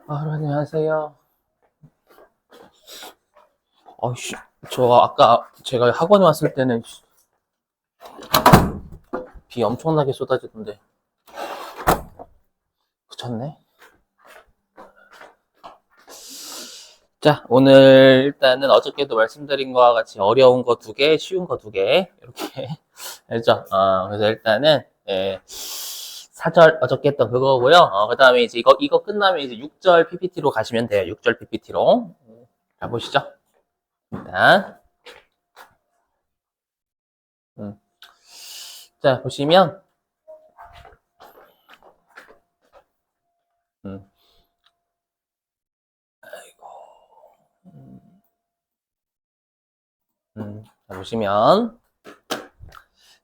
안녕하세요. 어이씨, 저 아까 제가 학원에 왔을 때는 비 엄청나게 쏟아지던데 그쳤네. 자, 오늘 일단은 어저께도 말씀드린 거와 같이 어려운 거 두 개, 쉬운 거 두 개 이렇게 했죠. 그래서 일단은 사절 어저께 했던 그거고요. 그다음에 이제 이거 끝나면 이제 6절 PPT로 가시면 돼요. 6절 PPT로 가보시죠. 일단 음. 자 보시면 음. 음. 자, 보시면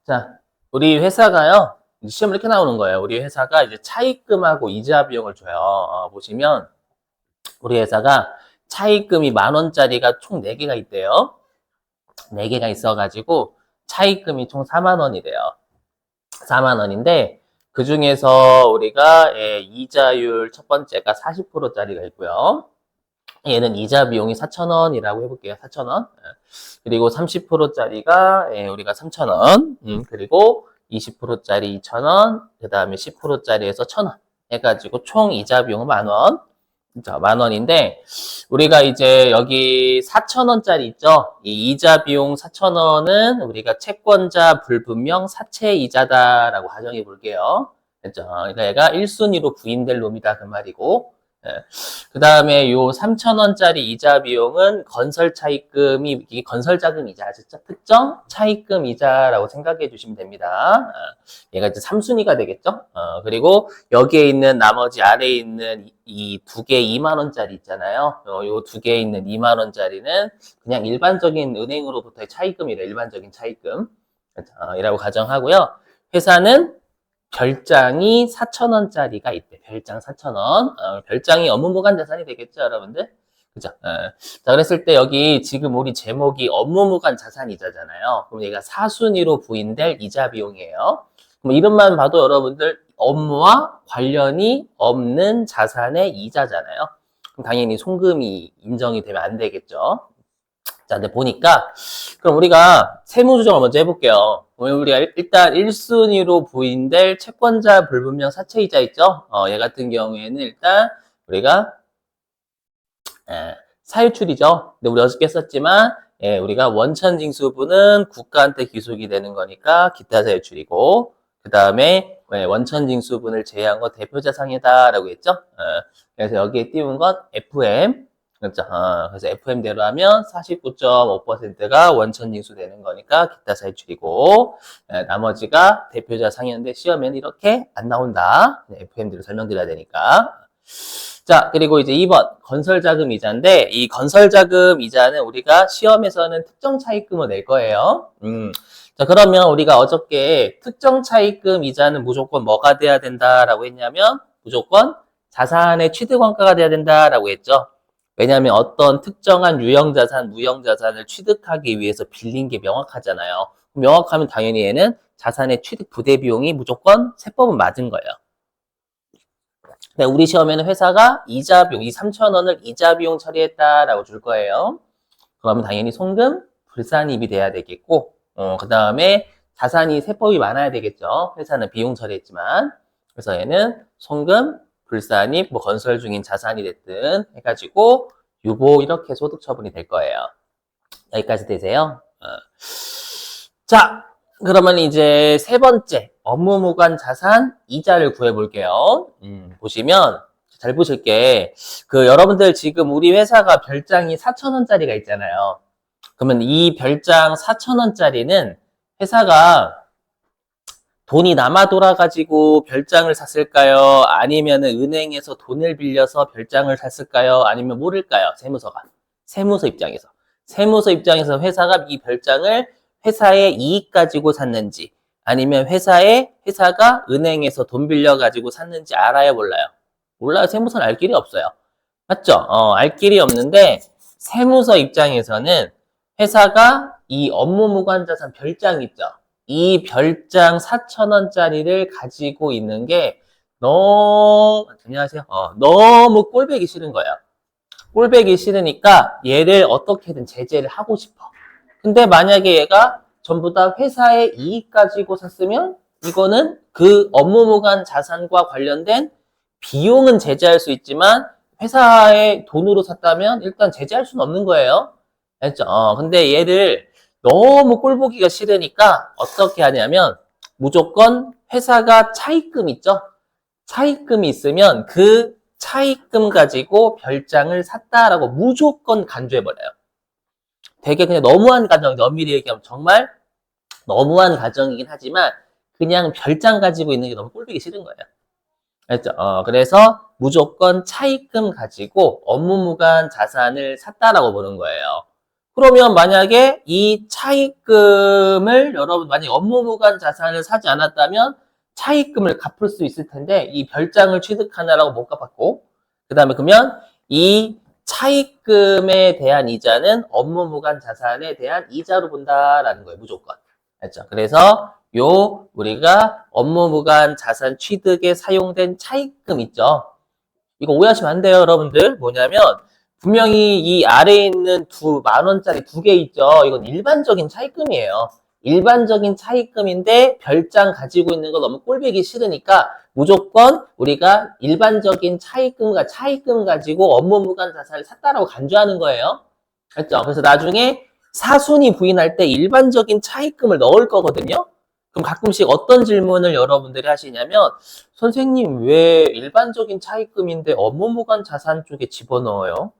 자, 우리 회사가요. 시험 이렇게 나오는 거예요. 우리 회사가 이제 차입금하고 이자 비용을 줘요. 보시면 우리 회사가 차입금이 10,000원짜리가 총 4개가 있대요. 4개가 있어가지고 차입금이 총 40,000원이래요. 40,000원인데 그 중에서 우리가 이자율 첫 번째가 40%짜리가 있고요. 얘는 이자 비용이 4,000원이라고 해볼게요. 4,000원. 그리고 30%짜리가 우리가 3,000원. 그리고 20%짜리 2,000원. 그 다음에 10%짜리에서 1,000원. 해가지고 총 이자 비용은 10,000원. 자, 10,000원인데 우리가 이제 여기 4,000원짜리 있죠? 이 이자 비용 4,000원은 우리가 채권자 불분명 사채 이자다라고 가정해 볼게요. 그렇죠? 그러니까 얘가 1순위로 부인될 놈이다 그 말이고 그 다음에 요 3,000원짜리 이자 비용은 건설 차입금이, 이게 건설 자금 이자, 특정 차입금 이자라고 생각해 주시면 됩니다. 얘가 이제 3순위가 되겠죠? 그리고 여기에 있는 나머지 아래에 있는 이 두 개 2만원짜리 있잖아요. 요 두 개에 있는 2만원짜리는 그냥 일반적인 은행으로부터의 차입금이래, 일반적인 차입금. 이라고 가정하고요. 회사는 별장이 4,000원짜리가 있대. 별장 4,000원. 별장이 업무무관 자산이 되겠죠, 여러분들? 그죠? 자, 그랬을 때 여기 지금 우리 제목이 업무무관 자산 이자잖아요. 그럼 얘가 4순위로 부인될 이자 비용이에요. 그럼 이름만 봐도 여러분들 업무와 관련이 없는 자산의 이자잖아요. 그럼 당연히 송금이 인정이 되면 안 되겠죠. 자, 근데 보니까, 그럼 우리가 세무조정을 먼저 해볼게요. 우리가 일단 1순위로 부인될 채권자 불분명 사채이자 있죠? 얘 같은 경우에는 일단 우리가, 사유출이죠. 근데 우리 어저께 썼지만, 우리가 원천징수분은 국가한테 귀속이 되는 거니까 기타 사유출이고, 그 다음에 원천징수분을 제외한 건 대표자산이다라고 했죠? 그래서 여기에 띄운 건 FM, 그렇죠. 그래서 FM대로 하면 49.5%가 원천징수 되는 거니까 기타 사유출이고 나머지가 대표자 상이었는데 시험에는 이렇게 안 나온다. FM대로 설명드려야 되니까. 자, 그리고 이제 2번 건설자금 이자인데 이 건설자금 이자는 우리가 시험에서는 특정 차입금을 낼 거예요. 자, 그러면 우리가 어저께 특정 차입금 이자는 무조건 뭐가 돼야 된다라고 했냐면 무조건 자산의 취득원가가 돼야 된다라고 했죠. 왜냐하면 어떤 특정한 유형자산, 무형자산을 취득하기 위해서 빌린 게 명확하잖아요. 명확하면 당연히 얘는 자산의 취득 부대 비용이 무조건 세법은 맞은 거예요. 근데 우리 시험에는 회사가 이자 비용, 이 3,000원을 이자 비용 처리했다라고 줄 거예요. 그러면 당연히 송금, 불산입이 돼야 되겠고, 그 다음에 자산이 세법이 많아야 되겠죠. 회사는 비용 처리했지만. 그래서 얘는 송금, 불산입, 뭐 건설 중인 자산이 됐든 해가지고 유보 이렇게 소득 처분이 될 거예요. 여기까지 되세요. 자, 그러면 이제 세 번째 업무무관 자산 이자를 구해볼게요. 보시면 잘 보실게. 그 여러분들 지금 우리 회사가 별장이 4,000원짜리가 있잖아요. 그러면 이 별장 4,000원짜리는 회사가 돈이 남아 돌아가지고 별장을 샀을까요? 아니면 은행에서 돈을 빌려서 별장을 샀을까요? 아니면 모를까요? 세무서가. 세무서 입장에서. 세무서 입장에서 회사가 이 별장을 회사의 이익 가지고 샀는지 아니면 회사가 은행에서 돈 빌려 가지고 샀는지 알아요, 몰라요? 몰라요. 세무서는 알 길이 없어요. 맞죠? 알 길이 없는데 세무서 입장에서는 회사가 이 업무무관자산 별장 있죠? 이 별장 4,000원짜리를 가지고 있는 게 안녕하세요. 너무 꼴배기 싫은 거예요. 꼴배기 싫으니까 얘를 어떻게든 제재를 하고 싶어. 근데 만약에 얘가 전부 다 회사의 이익 가지고 샀으면 이거는 그 업무무관 자산과 관련된 비용은 제재할 수 있지만 회사의 돈으로 샀다면 일단 제재할 수는 없는 거예요. 알죠? 근데 얘를 너무 꼴보기가 싫으니까 어떻게 하냐면 무조건 회사가 차입금 있죠? 차입금이 있으면 그 차입금 가지고 별장을 샀다라고 무조건 간주해버려요. 되게 그냥 너무한 가정, 엄밀히 얘기하면 정말 너무한 가정이긴 하지만 그냥 별장 가지고 있는 게 너무 꼴보기 싫은 거예요. 알죠? 그래서 무조건 차입금 가지고 업무무관 자산을 샀다라고 보는 거예요. 그러면 만약에 이 차입금을 여러분 만약에 업무무관 자산을 사지 않았다면 차입금을 갚을 수 있을 텐데 이 별장을 취득하느라고 못 갚았고 그 다음에 그러면 이 차입금에 대한 이자는 업무무관 자산에 대한 이자로 본다라는 거예요. 무조건. 알죠? 그래서 우리가 업무무관 자산 취득에 사용된 차입금 있죠? 이거 오해하시면 안 돼요, 여러분들. 뭐냐면 분명히 이 아래에 있는 10,000원짜리 2개 있죠? 이건 일반적인 차입금이에요. 일반적인 차입금인데 별장 가지고 있는 거 너무 꼴보기 싫으니까 무조건 우리가 일반적인 차입금 가지고 업무무관 자산을 샀다라고 간주하는 거예요. 알죠? 그래서 나중에 사순위 부인할 때 일반적인 차입금을 넣을 거거든요. 그럼 가끔씩 어떤 질문을 여러분들이 하시냐면 선생님 왜 일반적인 차입금인데 업무무관 자산 쪽에 집어넣어요?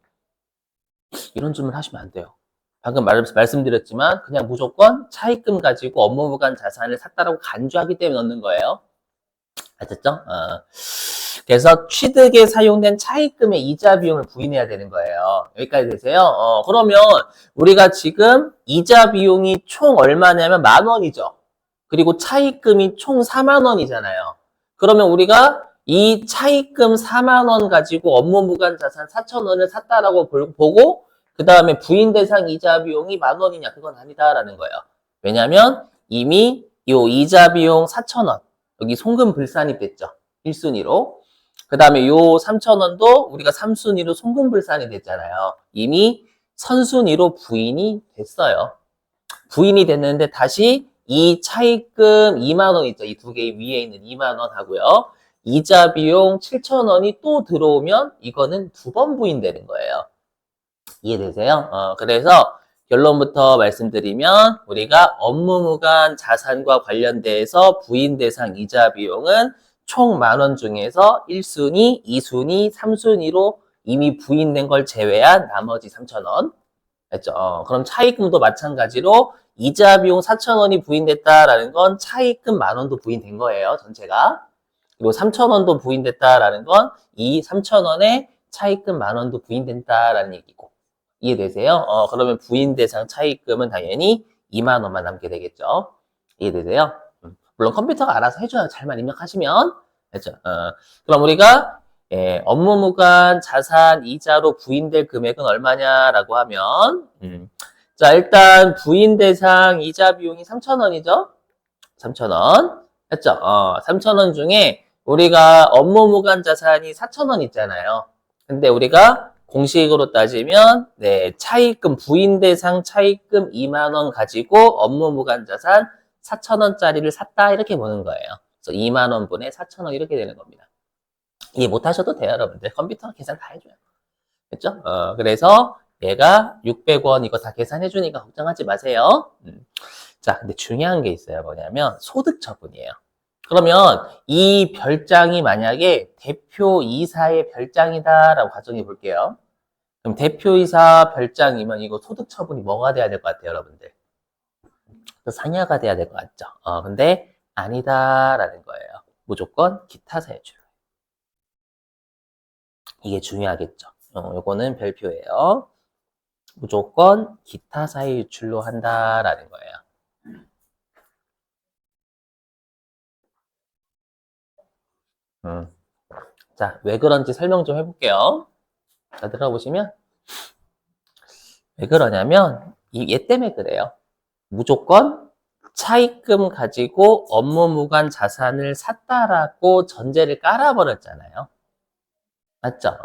이런 질문 하시면 안 돼요. 방금 말씀드렸지만 그냥 무조건 차입금 가지고 업무무관 자산을 샀다라고 간주하기 때문에 넣는 거예요. 아셨죠? 그래서 취득에 사용된 차입금의 이자 비용을 부인해야 되는 거예요. 여기까지 되세요? 그러면 우리가 지금 이자 비용이 총 얼마냐면 10,000원이죠. 그리고 차입금이 총 40,000원이잖아요. 그러면 우리가 이 차입금 40,000원 가지고 업무무관 자산 4,000원을 샀다라고 보고 그 다음에 부인 대상 이자 비용이 10,000원이냐? 그건 아니다라는 거예요. 왜냐하면 이미 이 이자 비용 4,000원 여기 송금 불산이 됐죠. 1순위로. 그 다음에 요 3,000원도 우리가 3순위로 송금 불산이 됐잖아요. 이미 선순위로 부인이 됐어요. 부인이 됐는데 다시 이 차입금 20,000원 있죠. 이 두 개 위에 있는 20,000원 하고요. 이자 비용 7,000원이 또 들어오면 이거는 2번 부인되는 거예요. 이해되세요? 그래서 결론부터 말씀드리면 우리가 업무무관 자산과 관련돼서 부인 대상 이자 비용은 총 10,000원 중에서 1순위, 2순위, 3순위로 이미 부인된 걸 제외한 나머지 3,000원. 됐죠? 그럼 차입금도 마찬가지로 이자 비용 4,000원이 부인됐다라는 건 차입금 10,000원도 부인된 거예요, 전체가. 그리고 3,000원도 부인됐다라는 건 이 3,000원에 차입금 10,000원도 부인된다라는 얘기고. 이해되세요? 그러면 부인 대상 차입금은 당연히 20,000원만 남게 되겠죠. 이해되세요? 물론 컴퓨터가 알아서 해줘요. 잘만 입력하시면. 됐죠? 그럼 우리가 업무무관 자산 이자로 부인될 금액은 얼마냐라고 하면 자 일단 부인 대상 이자 비용이 3,000원이죠. 3,000원. 했죠? 3,000원 중에 우리가 업무무관 자산이 4,000원 있잖아요. 근데 우리가 공식으로 따지면 차입금 부인 대상 차입금 20,000원 가지고 업무무관 자산 4,000원짜리를 샀다 이렇게 보는 거예요. 그래서 20,000원 분의 4,000원 이렇게 되는 겁니다. 이해 못 하셔도 돼요, 여러분들. 컴퓨터 계산 다 해줘요. 됐죠? 그래서 얘가 600원 이거 다 계산해 주니까 걱정하지 마세요. 자, 근데 중요한 게 있어요. 뭐냐면 소득 처분이에요. 그러면 이 별장이 만약에 대표이사의 별장이다라고 가정해 볼게요. 그럼 대표이사 별장이면 이거 소득 처분이 뭐가 돼야 될 것 같아요, 여러분들? 상여가 돼야 될 것 같죠? 근데 아니다라는 거예요. 무조건 기타 사유출. 이게 중요하겠죠. 요거는 별표예요. 무조건 기타 사유 유출로 한다라는 거예요. 자, 왜 그런지 설명 좀 해볼게요. 자, 들어보시면 왜 그러냐면 얘 때문에 그래요. 무조건 차입금 가지고 업무 무관 자산을 샀다라고 전제를 깔아버렸잖아요. 맞죠?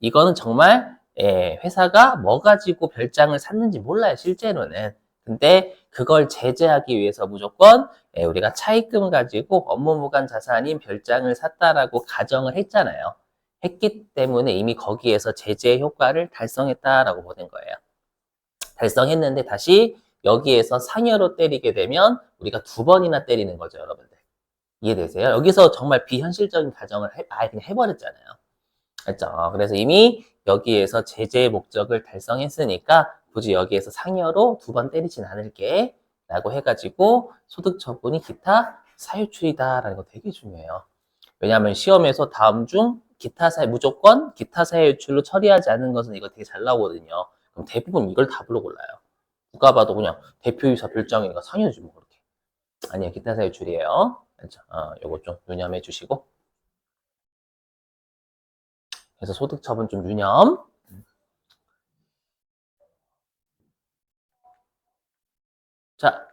이거는 정말 회사가 뭐 가지고 별장을 샀는지 몰라요, 실제로는. 근데 그걸 제재하기 위해서 무조건 우리가 차입금 가지고 업무 무관 자산인 별장을 샀다라고 가정을 했잖아요. 했기 때문에 이미 거기에서 제재 효과를 달성했다라고 보는 거예요. 달성했는데 다시 여기에서 상여로 때리게 되면 우리가 두 번이나 때리는 거죠, 여러분들. 이해되세요? 여기서 정말 비현실적인 가정을 아예 그냥 해버렸잖아요. 그렇죠? 그래서 이미 여기에서 제재의 목적을 달성했으니까 굳이 여기에서 상여로 두 번 때리진 않을게 라고 해가지고 소득 처분이 기타 사유출이다라는 거 되게 중요해요. 왜냐하면 시험에서 다음 중 기타 사유 무조건 기타 사유출로 처리하지 않은 것은 이거 되게 잘 나오거든요. 그럼 대부분 이걸 답으로 골라요. 누가 봐도 그냥 대표이사 별장이니까 상여지 뭐 그렇게. 아니요, 기타 사유출이에요. 그렇죠? 요거 좀 유념해 주시고. 그래서 소득 처분 좀 유념. 자,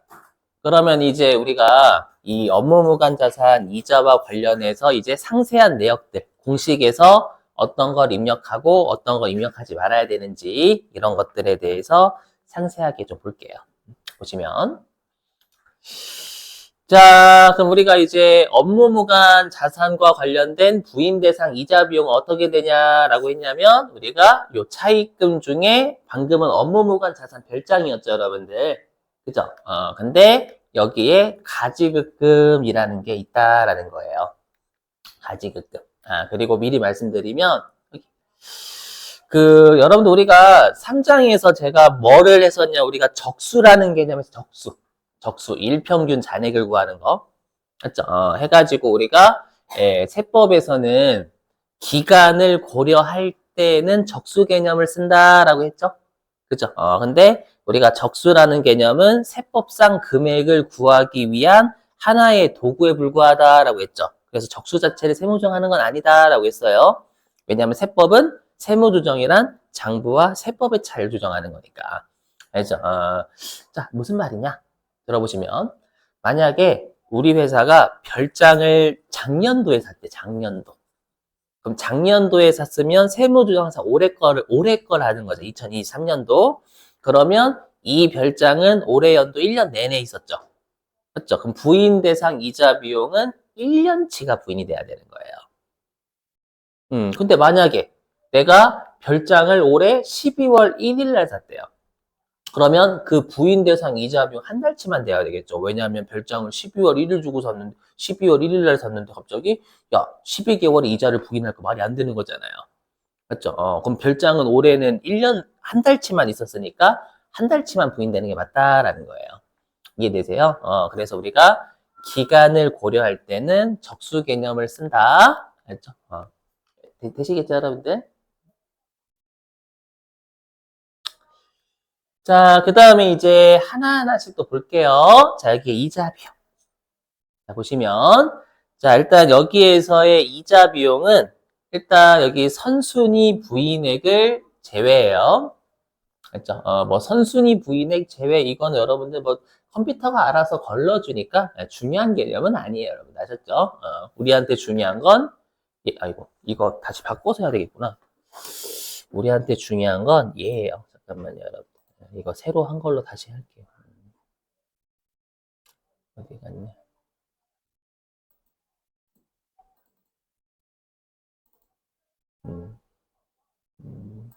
그러면 이제 우리가 이 업무무관 자산 이자와 관련해서 이제 상세한 내역들, 공식에서 어떤 걸 입력하고 어떤 걸 입력하지 말아야 되는지 이런 것들에 대해서 상세하게 좀 볼게요. 보시면. 자, 그럼 우리가 이제 업무무관 자산과 관련된 부인 대상 이자 비용 어떻게 되냐라고 했냐면 우리가 요 차입금 중에 방금은 업무무관 자산 별장이었죠, 여러분들. 그죠? 근데 여기에 가지급금이라는 게 있다라는 거예요. 가지급금. 그리고 미리 말씀드리면 여러분들 우리가 3장에서 제가 뭐를 했었냐? 우리가 적수라는 개념에서 적수, 일평균 잔액을 구하는 거. 맞죠? 해가지고 우리가 세법에서는 기간을 고려할 때는 적수 개념을 쓴다라고 했죠? 그죠? 근데 우리가 적수라는 개념은 세법상 금액을 구하기 위한 하나의 도구에 불과하다라고 했죠. 그래서 적수 자체를 세무조정하는 건 아니다라고 했어요. 왜냐하면 세법은 세무조정이란 장부와 세법의 차이를 조정하는 거니까. 알죠? 자, 무슨 말이냐? 들어보시면 만약에 우리 회사가 별장을 작년도에 샀대, 작년도. 그럼 작년도에 샀으면 세무조정 항상 올해 걸 하는 거죠. 2023년도. 그러면 이 별장은 올해 연도 1년 내내 있었죠. 맞죠? 그럼 부인 대상 이자 비용은 1년치가 부인이 돼야 되는 거예요. 근데 만약에 내가 별장을 올해 12월 1일 날 샀대요. 그러면 그 부인 대상 이자 비용 한 달치만 돼야 되겠죠. 왜냐하면 별장을 12월 1일 주고 샀는데, 12월 1일 날 샀는데 갑자기, 야, 12개월에 이자를 부인할 거 말이 안 되는 거잖아요. 맞죠? 그럼 별장은 올해는 1년, 한 달치만 있었으니까, 한 달치만 부인되는 게 맞다라는 거예요. 이해되세요? 그래서 우리가 기간을 고려할 때는 적수 개념을 쓴다. 알죠? 되시겠죠, 여러분들? 자, 그 다음에 이제 하나하나씩 또 볼게요. 자, 여기 이자 비용. 자, 보시면. 자, 일단 여기에서의 이자 비용은 일단 여기 선순위 부인액을 제외해요. 그렇죠? 뭐 선순위 부인액 제외 이거는 여러분들 뭐 컴퓨터가 알아서 걸러주니까 중요한 개념은 아니에요, 여러분. 아셨죠? 우리한테 중요한 건 아이고, 이거 다시 바꿔서 해야 되겠구나. 우리한테 중요한 건 얘예요. 잠깐만요, 여러분. 이거 새로 한 걸로 다시 할게요. 어디 갔냐? 음, 음.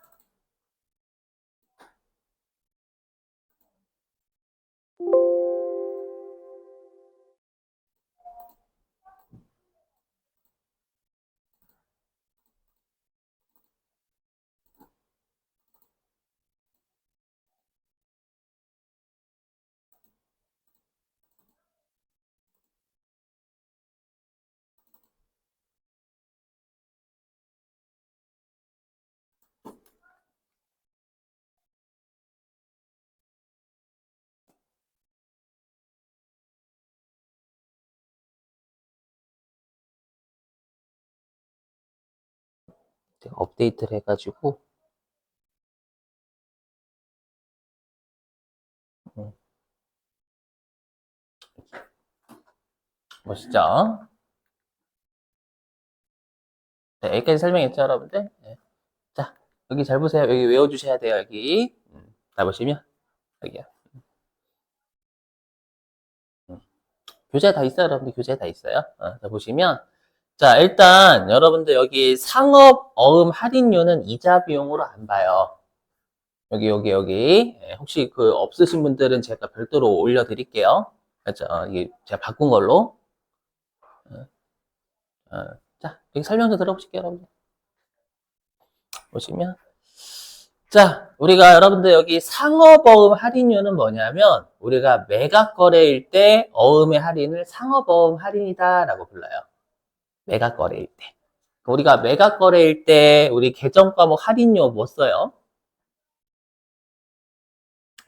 제가 업데이트를 해가지고 음, 보시죠. 네, 여기까지 설명했죠, 여러분들? 네. 자, 여기 잘 보세요. 여기 외워주셔야 돼요, 여기. 자, 보시면, 여기요. 교재 다 있어요, 여러분들. 교재 다 있어요. 자, 보시면. 자, 일단, 여러분들 여기 상업 어음 할인료는 이자 비용으로 안 봐요. 여기. 예, 혹시 그 없으신 분들은 제가 별도로 올려드릴게요. 그렇죠? 이게 제가 바꾼 걸로. 자, 여기 설명 좀 들어보실게요, 여러분들. 보시면. 자, 우리가 여러분들 여기 상업어음 할인료는 뭐냐면, 우리가 매각 거래일 때 어음의 할인을 상업어음 할인이다라고 불러요. 매각 거래일 때. 우리가 매각 거래일 때 우리 계정 과목 할인료 뭐 써요?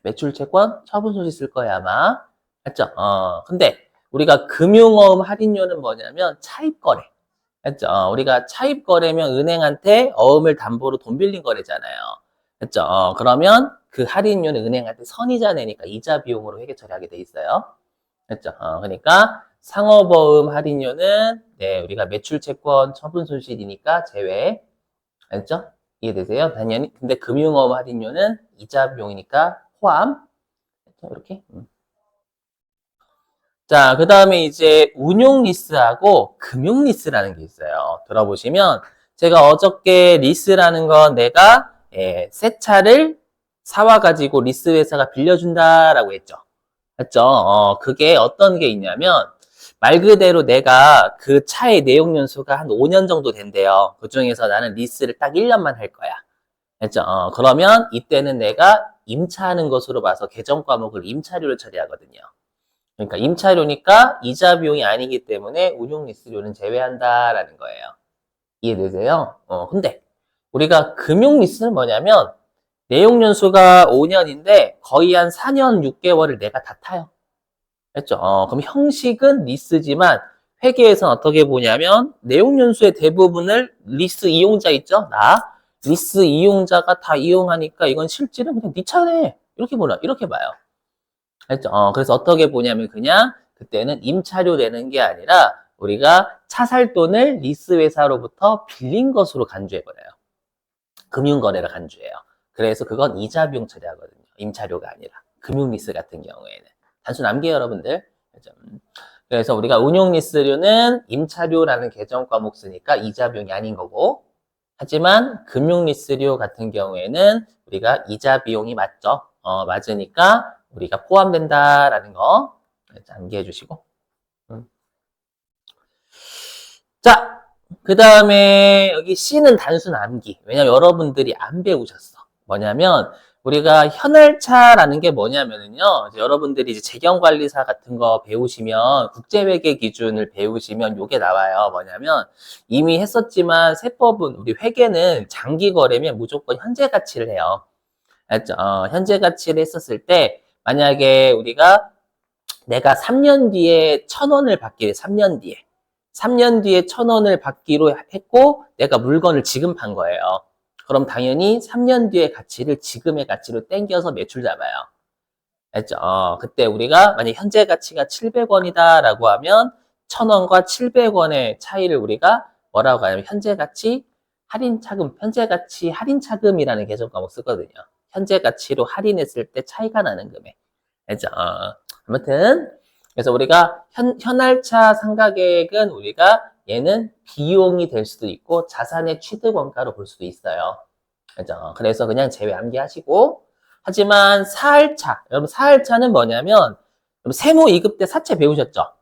매출 채권, 처분 소지 쓸 거야 아마. 맞죠? 근데 우리가 금융어음 할인료는 뭐냐면 차입 거래. 맞죠? 우리가 차입 거래면 은행한테 어음을 담보로 돈 빌린 거래잖아요. 맞죠? 그러면 그 할인료는 은행한테 선이자 내니까 이자 비용으로 회계 처리하게 돼 있어요. 맞죠? 그러니까 상업어음 할인료는 네, 우리가 매출 채권 처분 손실이니까 제외. 알죠? 이해되세요? 당연히. 근데 금융어음 할인료는 이자 비용이니까 포함. 이렇게. 자, 그 다음에 이제 운용 리스하고 금융 리스라는 게 있어요. 들어보시면 제가 어저께 리스라는 건 내가 새 차를 사와가지고 리스 회사가 빌려준다라고 했죠. 맞죠? 그게 어떤 게 있냐면 말 그대로 내가 그 차의 내용 연수가 한 5년 정도 된대요. 그 중에서 나는 리스를 딱 1년만 할 거야. 맞죠? 그러면 이때는 내가 임차하는 것으로 봐서 계정 과목을 임차료로 처리하거든요. 그러니까 임차료니까 이자 비용이 아니기 때문에 운용 리스료는 제외한다라는 거예요. 이해되세요? 근데 우리가 금융 리스는 뭐냐면 내용 연수가 5년인데 거의 한 4년 6개월을 내가 다 타요. 했죠? 그럼 형식은 리스지만 회계에서는 어떻게 보냐면 내용 연수의 대부분을 리스 이용자 있죠? 리스 이용자가 다 이용하니까 이건 실질은 그냥 네 차네. 이렇게 봐요. 했죠? 그래서 어떻게 보냐면 그냥 그때는 임차료 내는 게 아니라 우리가 차 살 돈을 리스 회사로부터 빌린 것으로 간주해버려요. 금융거래를 간주해요. 그래서 그건 이자 비용 처리하거든요. 임차료가 아니라. 금융리스 같은 경우에는. 단순 암기해요, 여러분들. 그래서 우리가 운용리스료는 임차료라는 계정 과목 쓰니까 이자 비용이 아닌 거고, 하지만 금융리스료 같은 경우에는 우리가 이자 비용이 맞죠. 맞으니까 우리가 포함된다라는 거 암기해 주시고. 자, 그 다음에 여기 C는 단순 암기. 왜냐면 여러분들이 안 배우셨어. 뭐냐면 우리가 현할차라는 게 뭐냐면은요. 여러분들이 이제 재경관리사 같은 거 배우시면 국제회계 기준을 배우시면 요게 나와요. 뭐냐면 이미 했었지만 세법은 우리 회계는 장기 거래면 무조건 현재 가치를 해요. 알죠? 현재 가치를 했었을 때 만약에 우리가 내가 3년 뒤에 1,000원을 받기로 해. 3년 뒤에. 3년 뒤에 1,000원을 받기로 했고 내가 물건을 지금 판 거예요. 그럼 당연히 3년 뒤의 가치를 지금의 가치로 땡겨서 매출 잡아요. 알죠? 그때 우리가 만약 현재 가치가 700원이다라고 하면 1,000원과 700원의 차이를 우리가 뭐라고 하냐면 현재 가치 할인 차금, 현재 가치 할인 차금이라는 계정 과목 쓰거든요. 현재 가치로 할인했을 때 차이가 나는 금액. 알죠? 아무튼 그래서 우리가 현할차 상가계획은 우리가 얘는 비용이 될 수도 있고 자산의 취득 원가로 볼 수도 있어요. 그죠? 그래서 그냥 제외 암기하시고 하지만 사할차 여러분 사할차는 뭐냐면 세무 이급 때 사채 배우셨죠?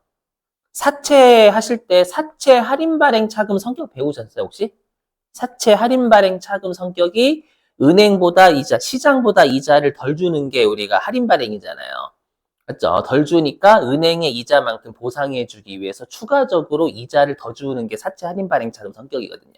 사채 하실 때 사채 할인 발행 차금 성격 배우셨어요 혹시? 사채 할인 발행 차금 성격이 은행보다 이자 시장보다 이자를 덜 주는 게 우리가 할인 발행이잖아요. 맞죠? 덜 주니까 은행의 이자만큼 보상해 주기 위해서 추가적으로 이자를 더 주는 게 사채 할인 발행 차금 성격이거든요.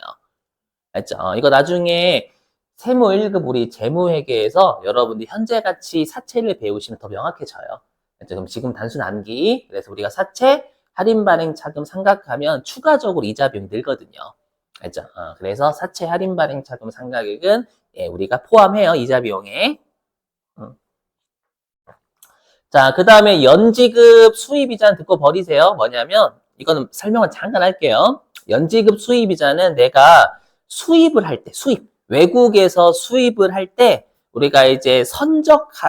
맞죠? 이거 나중에 세무 1급 우리 재무회계에서 여러분들이 현재 가치 사채를 배우시면 더 명확해져요. 맞죠? 그럼 지금 단순 암기. 그래서 우리가 사채 할인 발행 차금 상각하면 추가적으로 이자 비용이 늘거든요. 맞죠? 그래서 사채 할인 발행 차금 상각액은 예, 우리가 포함해요. 이자 비용에. 자, 그 다음에 연지급 수입이자는 듣고 버리세요. 뭐냐면 이거는 설명은 잠깐 할게요. 연지급 수입이자는 내가 수입을 할 때, 외국에서 수입을 할 때 우리가 이제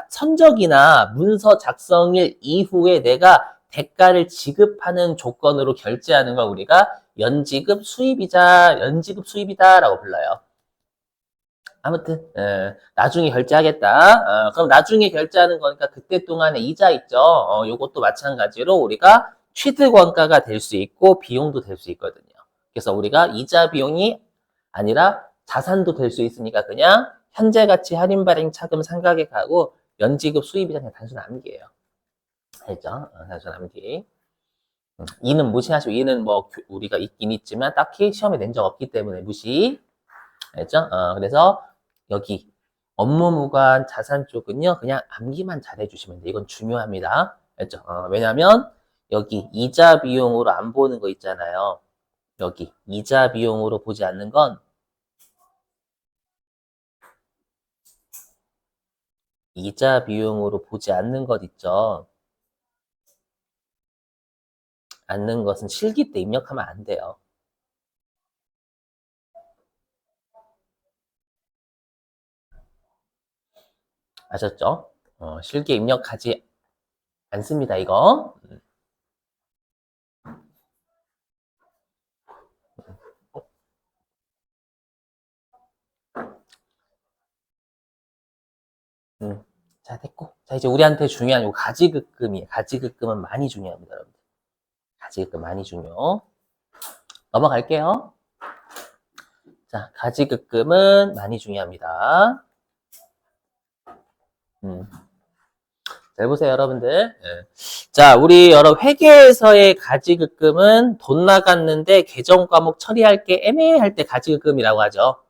선적이나 문서 작성일 이후에 내가 대가를 지급하는 조건으로 결제하는 걸 우리가 연지급 수입이자, 연지급 수입이다라고 불러요. 아무튼 나중에 결제하겠다. 그럼 나중에 결제하는 거니까 그때 동안에 이자 있죠. 요것도 마찬가지로 우리가 취득원가가 될 수 있고 비용도 될 수 있거든요. 그래서 우리가 이자 비용이 아니라 자산도 될 수 있으니까 그냥 현재 가치 할인 발행 차금 상각에 가고 연지급 수입이자 그냥 단순 암기예요. 알죠? 단순 암기. 이는 무시하시고 이는 뭐 우리가 있긴 있지만 딱히 시험에 낸 적 없기 때문에 무시. 알죠? 그래서 여기 업무 무관 자산 쪽은요, 그냥 암기만 잘 해주시면 돼요. 이건 중요합니다. 알죠? 왜냐면 여기 이자 비용으로 안 보는 거 있잖아요. 여기 이자 비용으로 보지 않는 건 이자 비용으로 보지 않는 것 있죠. 않는 것은 실기 때 입력하면 안 돼요. 아셨죠? 실기에 입력하지 않습니다, 이거. 자, 됐고. 자, 이제 우리한테 중요한 요 가지급금이에요. 가지급금은 많이 중요합니다, 여러분들. 가지급금 많이 중요. 넘어갈게요. 자, 가지급금은 많이 중요합니다. 잘 보세요, 여러분들. 자, 우리 여러 회계에서의 가지급금은 돈 나갔는데 계정 과목 처리할 게 애매할 때 가지급금이라고 하죠.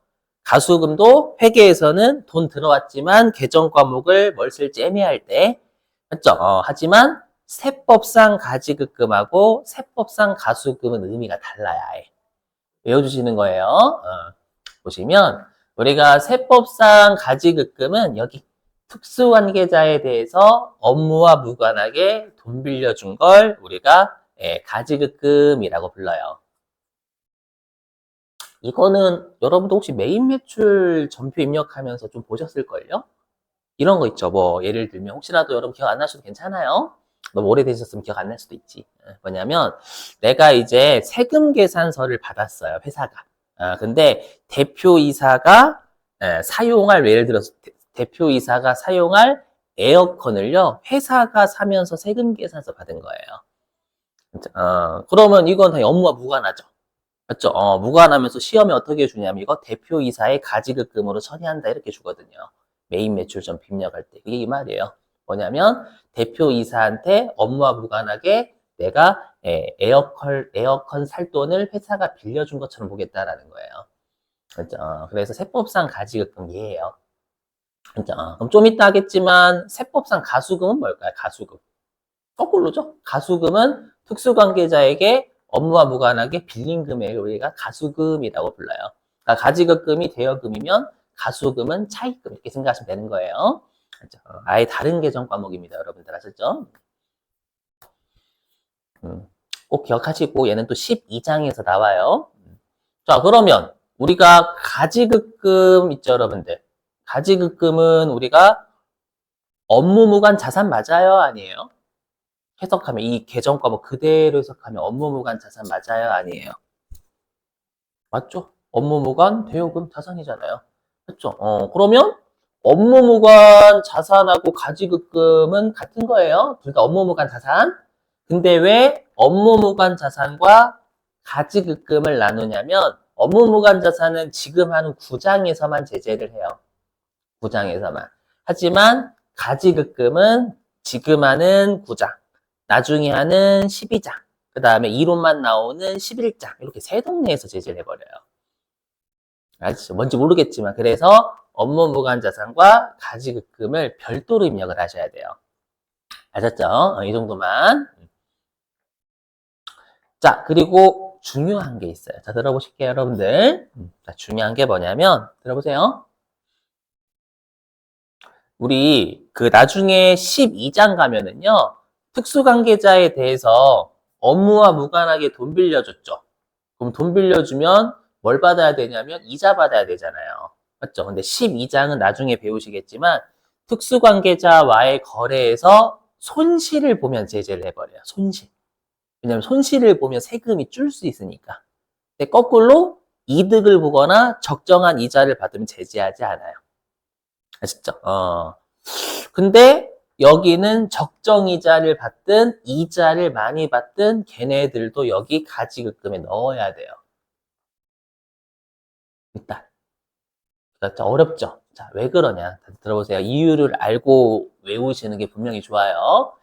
가수금도 회계에서는 돈 들어왔지만 계정 과목을 뭘 쓸지 애매할 때. 맞죠? 하지만 세법상 가지급금하고 세법상 가수금은 의미가 달라야 해. 외워주시는 거예요. 보시면 우리가 세법상 가지급금은 여기 특수관계자에 대해서 업무와 무관하게 돈 빌려준 걸 우리가 가지급금이라고 불러요. 이거는 여러분도 혹시 메인 매출 전표 입력하면서 좀 보셨을걸요? 이런 거 있죠. 뭐 예를 들면 혹시라도 여러분 기억 안 나셔도 괜찮아요. 너무 오래되셨으면 기억 안 날 수도 있지. 뭐냐면 내가 이제 세금 계산서를 받았어요. 회사가. 근데 대표이사가 사용할 예를 들어서 대표이사가 사용할 에어컨을요. 회사가 사면서 세금 계산서 받은 거예요. 그러면 이건 다 업무와 무관하죠. 맞죠? 무관하면서 시험에 어떻게 주냐면 이거 대표이사의 가지급금으로 처리한다 이렇게 주거든요. 메인 매출점 입력할 때. 그게 이 말이에요. 뭐냐면 대표이사한테 업무와 무관하게 내가 에어컨 살 돈을 회사가 빌려준 것처럼 보겠다라는 거예요. 그렇죠? 그래서 세법상 가지급금 이해해요. 그렇죠? 그럼 좀 이따 하겠지만 세법상 가수금은 뭘까요? 가수금. 거꾸로죠. 가수금은 특수관계자에게 업무와 무관하게 빌린 금액을 우리가 가수금이라고 불러요. 그러니까 가지급금이 대여금이면 가수금은 차입금 이렇게 생각하시면 되는 거예요. 그렇죠? 아예 다른 계정 과목입니다. 여러분들 아셨죠? 꼭 기억하시고 얘는 또 12장에서 나와요. 자, 그러면 우리가 가지급금 있죠, 여러분들. 가지급금은 우리가 업무무관 자산 맞아요, 아니에요? 해석하면 이 계정 과목 그대로 해석하면 업무무관 자산 맞아요, 아니에요? 맞죠? 업무무관 대여금 자산이잖아요. 맞죠? 그러면 업무무관 자산하고 가지급금은 같은 거예요. 둘 다 업무무관 자산. 근데 왜 업무무관 자산과 가지급금을 나누냐면 업무무관 자산은 지금 하는 구장에서만 제재를 해요. 구장에서만. 하지만 가지급금은 지금 하는 구장, 나중에 하는 12장, 그 다음에 이론만 나오는 11장 이렇게 세 동네에서 제재를 해버려요. 알죠? 뭔지 모르겠지만 그래서 업무무관자산과 가지급금을 별도로 입력을 하셔야 돼요. 아셨죠? 이 정도만. 자, 그리고 중요한 게 있어요. 자, 들어보실게요, 여러분들. 자, 중요한 게 뭐냐면 들어보세요. 우리 그 나중에 12장 가면은요. 특수관계자에 대해서 업무와 무관하게 돈 빌려줬죠. 그럼 돈 빌려주면 뭘 받아야 되냐면 이자 받아야 되잖아요. 맞죠? 근데 12장은 나중에 배우시겠지만 특수관계자와의 거래에서 손실을 보면 제재를 해버려요. 손실. 왜냐면 손실을 보면 세금이 줄 수 있으니까. 근데 거꾸로 이득을 보거나 적정한 이자를 받으면 제재하지 않아요. 아시죠? 근데 여기는 적정 이자를 받든 이자를 많이 받든 걔네들도 여기 가지급금에 넣어야 돼요. 일단. 그러니까 어렵죠? 자, 왜 그러냐? 들어보세요. 이유를 알고 외우시는 게 분명히 좋아요.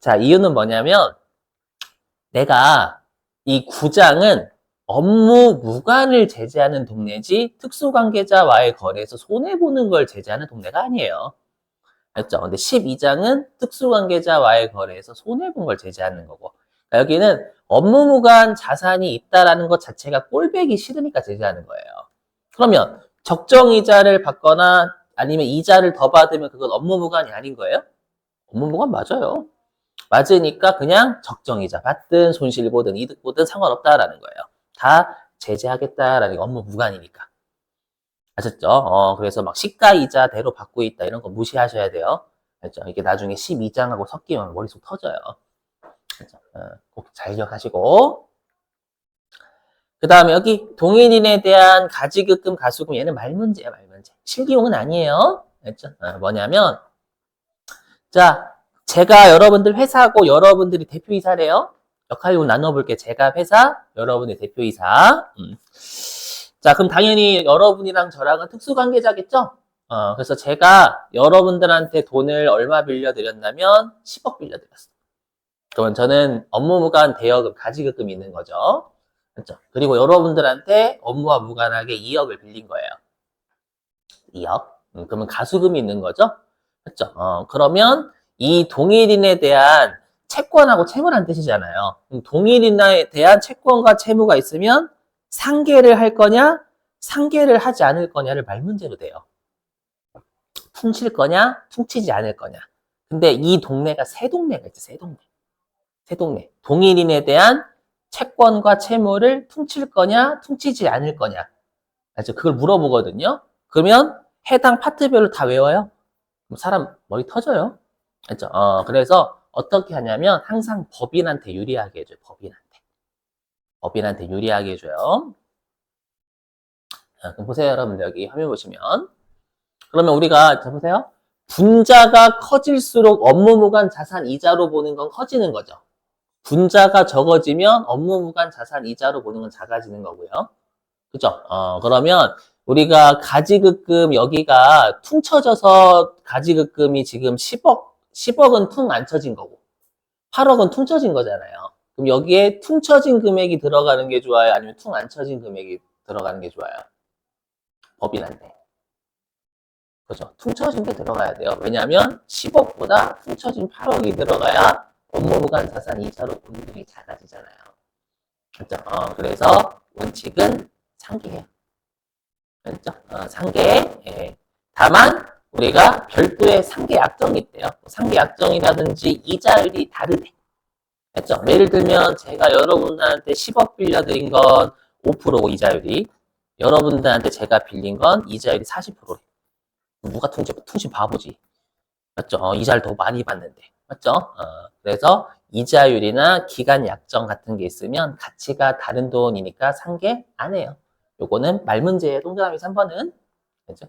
자, 이유는 뭐냐면 내가 이 구장은 업무 무관을 제재하는 동네지 특수관계자와의 거래에서 손해보는 걸 제재하는 동네가 아니에요. 알죠? 근데 12장은 특수관계자와의 거래에서 손해본 걸 제재하는 거고 그러니까 여기는 업무 무관 자산이 있다라는 것 자체가 꼴배기 싫으니까 제재하는 거예요. 그러면 적정 이자를 받거나 아니면 이자를 더 받으면 그건 업무 무관이 아닌 거예요? 업무 무관 맞아요. 맞으니까 그냥 적정 이자 받든 손실 보든 이득 보든 상관없다라는 거예요. 다 제재하겠다라는 게 업무 무관이니까. 아셨죠? 그래서 막 시가 이자대로 받고 있다 이런 거 무시하셔야 돼요. 알죠? 이게 나중에 12장하고 섞이면 머릿속 터져요. 알죠? 꼭 잘 기억하시고. 그 다음에 여기 동일인에 대한 가지급금 가수금 얘는 말문제야 말문제. 실기용은 아니에요. 알죠? 뭐냐면 자 제가 여러분들 회사고 여러분들이 대표이사래요. 역할용 나눠볼게. 제가 회사, 여러분이 대표이사. 자 그럼 당연히 여러분이랑 저랑은 특수관계자겠죠? 그래서 제가 여러분들한테 돈을 얼마 빌려드렸냐면 10억 빌려드렸어요. 그러면 저는 업무 무관 대여금, 가지급금이 있는 거죠. 그렇죠? 그리고 여러분들한테 업무와 무관하게 2억을 빌린 거예요. 2억. 그러면 가수금이 있는 거죠? 그렇죠? 그러면 이 동일인에 대한 채권하고 채무란 뜻이잖아요. 동일인에 대한 채권과 채무가 있으면 상계를 할 거냐, 상계를 하지 않을 거냐를 말문제로 돼요. 퉁칠 거냐, 퉁치지 않을 거냐. 근데 이 동네가 세 동네가 있죠, 세 동네. 세 동네. 동일인에 대한 채권과 채무를 퉁칠 거냐, 퉁치지 않을 거냐. 알죠? 그걸 물어보거든요. 그러면 해당 파트별로 다 외워요. 그럼 사람 머리 터져요. 알죠? 그래서 어떻게 하냐면 항상 법인한테 유리하게 해줘요. 법인한테. 법인한테 유리하게 해줘요. 그럼 보세요, 여러분들. 여기 화면 보시면. 그러면 우리가, 자, 보세요. 분자가 커질수록 업무 무관 자산 이자로 보는 건 커지는 거죠. 분자가 적어지면 업무 무관 자산 이자로 보는 건 작아지는 거고요. 그죠? 그러면 우리가 가지급금 여기가 퉁쳐져서 가지급금이 지금 10억은 퉁 안 쳐진 거고 8억은 퉁 쳐진 거잖아요. 그럼 여기에 퉁 쳐진 금액이 들어가는 게 좋아요? 아니면 퉁 안 쳐진 금액이 들어가는 게 좋아요? 법인한테. 그죠? 퉁 쳐진 게 들어가야 돼요. 왜냐하면 10억보다 퉁 쳐진 8억이 들어가야 업무 무관 자산 이자로 보는 금액이 작아지잖아요. 그죠? 그래서 원칙은 상계해요. 그렇죠? 상계. 예. 다만 우리가 별도의 상계 약정이 있대요. 상계 약정이라든지 이자율이 다르대. 그렇죠? 예를 들면 제가 여러분들한테 10억 빌려드린 건 5%고 이자율이 여러분들한테 제가 빌린 건 이자율이 40%래. 누가 퉁치 바보지. 맞죠? 이자를 더 많이 받는데. 맞죠? 그래서 이자율이나 기간 약정 같은 게 있으면 가치가 다른 돈이니까 상계 안 해요. 요거는 말 문제예요. 동그라미 3번은. 그죠?